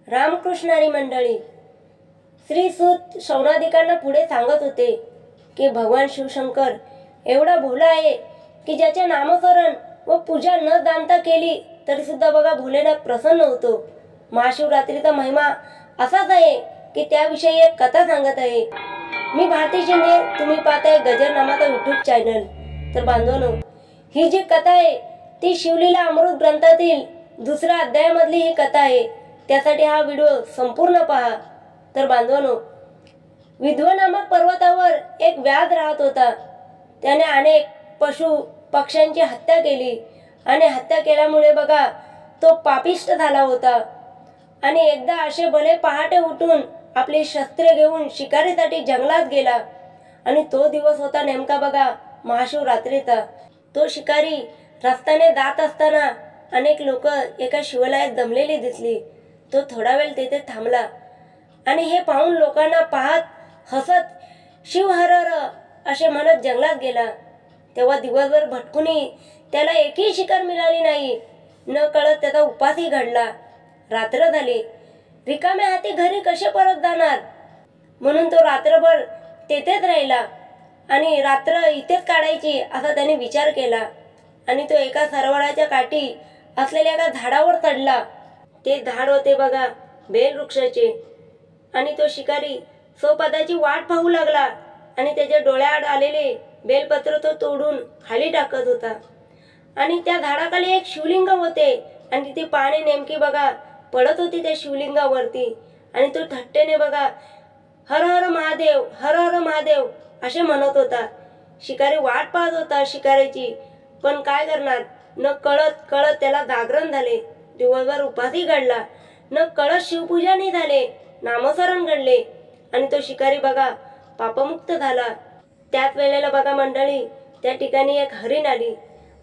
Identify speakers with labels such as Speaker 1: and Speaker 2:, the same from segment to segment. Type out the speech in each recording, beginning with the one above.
Speaker 1: रामकृष्णारी मंडळी श्री सूत शौनादिकांना पुढे सांगत होते की भगवान शिवशंकर एवढा भोला आहे की ज्याचे नामस्मरण व पूजा न जाणता केली तरी सुद्धा बघा भोलेनाथ प्रसन्न होतो। महाशिवरात्रीचा महिमा असाच आहे की त्याविषयी एक कथा सांगत आहे। मी भारती शिंदे, तुम्ही पाहताय गजर नामाचा यूट्यूब चॅनल। तर बांधवांनो, ही जी कथा आहे ती शिवलीला अमृत ग्रंथातील दुसऱ्या अध्यायामधली ही कथा आहे। त्यासाठी हा व्हिडिओ संपूर्ण पहा। तर बांधवांनो, विध्व नामक पर्वतावर एक व्याध राहत होता। त्याने अनेक पशु पक्ष्यांची हत्या केली आणि हत्या केल्यामुळे बघा तो पापिष्ट झाला होता। आणि एकदा असे भले पहाटे उठून आपली शस्त्रे घेऊन शिकारीसाठी जंगलात गेला आणि तो दिवस होता नेमका बघा महाशिवरात्रीचा। तो शिकारी रस्त्याने जात असताना अनेक लोक एका शिवालयात जमलेली दिसली। तो थोडा वेळ तेथे थांबला आणि हे पाहून लोकांना पाहत हसत शिव हर हर असे म्हणत जंगलात गेला। तेव्हा दिवसभर भटकूनही त्याला एकही शिकार मिळाली नाही। न कळत त्याचा उपासही घडला। रात्र झाली, रिकाम्या हाती घरी कसे परत जाणार, म्हणून तो रात्रभर तेथेच राहिला आणि रात्र इथेच काढायची असा त्याने विचार केला। आणि तो एका सरोवराच्या काठी असलेल्या एका झाडावर चढला। ते झाड होते बघा बेल वृक्षाचे। आणि तो शिकारी स्वपदाची वाट पाहू लागला आणि त्याच्या डोळ्याआड आलेले बेलपत्र तो तोडून खाली टाकत होता। आणि त्या झाडाखाली एक शिवलिंग होते आणि ती पाने नेमकी बघा पडत होती त्या शिवलिंगावरती। आणि तो थट्टेने बघा हर हर महादेव, हर हर महादेव असे म्हणत होता। शिकारी वाट पाहत होता शिकारीची, पण काय करणार, न कळत कळत त्याला जागरण झाले। दिवसभर उपासही घडला, न कळत शिवपूजा नाही झाले, नामस्मरण घडले आणि तो शिकारी बघा पापमुक्त झाला। त्याच वेळेला बघा मंडळी, त्या ठिकाणी एक हरिण आली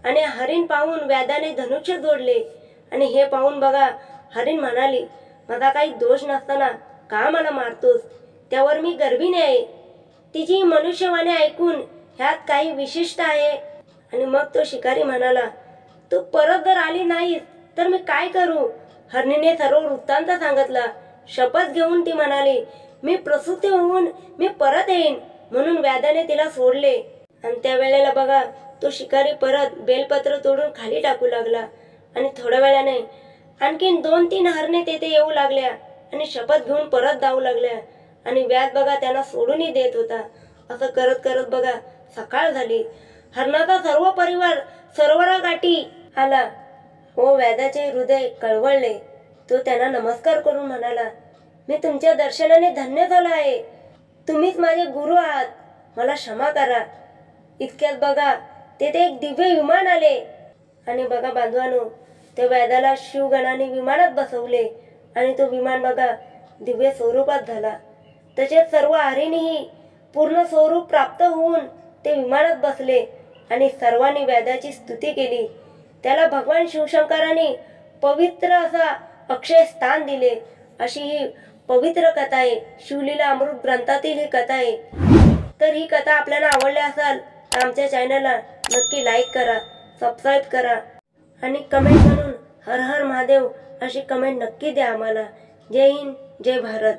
Speaker 1: आणि हरिण पाहून व्याधाने धनुष्य जोडले। आणि हे पाहून बघा हरिण म्हणाली, माझा काही दोष नसताना का मला मारतोस, त्यावर मी गर्भिणी आहे। तिची मनुष्यवाणी ऐकून ह्यात काही विशिष्ट आहे। आणि मग तो शिकारी म्हणाला, तू परत जर आली नाहीस तर मी काय करू। हरणीने सर्व वृत्तांत सांगितला। शपथ घेऊन ती म्हणाली, मी प्रसूती होऊन मी परत येईन। म्हणून व्याधाने तिला सोडले। आणि त्या वेळेला बघा तो शिकारी परत बेलपत्र तोडून खाली टाकू लागला। आणि थोड्या वेळाने आणखीन 2-3 हरणे तेथे येऊ लागल्या आणि शपथ घेऊन परत जाऊ लागल्या। आणि व्याध बघा त्यांना सोडूनही देत होता। असं करत करत बघा सकाळ झाली। हरणाचा सर्व परिवार सरोवराकाठी आला व व्याधाचे हृदय कळवळले। तो त्यांना नमस्कार करून म्हणाला, मी तुमच्या दर्शनाने धन्य झालो आहे। तुम्हीच माझे गुरु आहात, मला क्षमा करा। इतक्यात बघा तेथे एक दिव्य विमान आले। आणि बघा बांधवांनो, त्या व्याधाला शिवगणाने विमानात बसवले आणि तो विमान बघा दिव्य स्वरूपात झाला। तसेच सर्व हरिणीही पूर्ण स्वरूप प्राप्त होऊन ते विमानात बसले आणि सर्वांनी व्याधाची स्तुती केली। त्याला भगवान शिवशंकरांनी पवित्र असा अक्षय स्थान दिले। अशी ही पवित्र कथा आहे। शिवलीला अमृत ग्रंथातील ही कथा आहे। तर ही कथा आपल्याला आवडली असेल तर आमच्या चॅनलला नक्की लाईक करा, सबस्क्राईब करा आणि कमेंट म्हणून हर हर महादेव अशी कमेंट नक्की द्या आम्हाला। जय हिंद, जय भारत।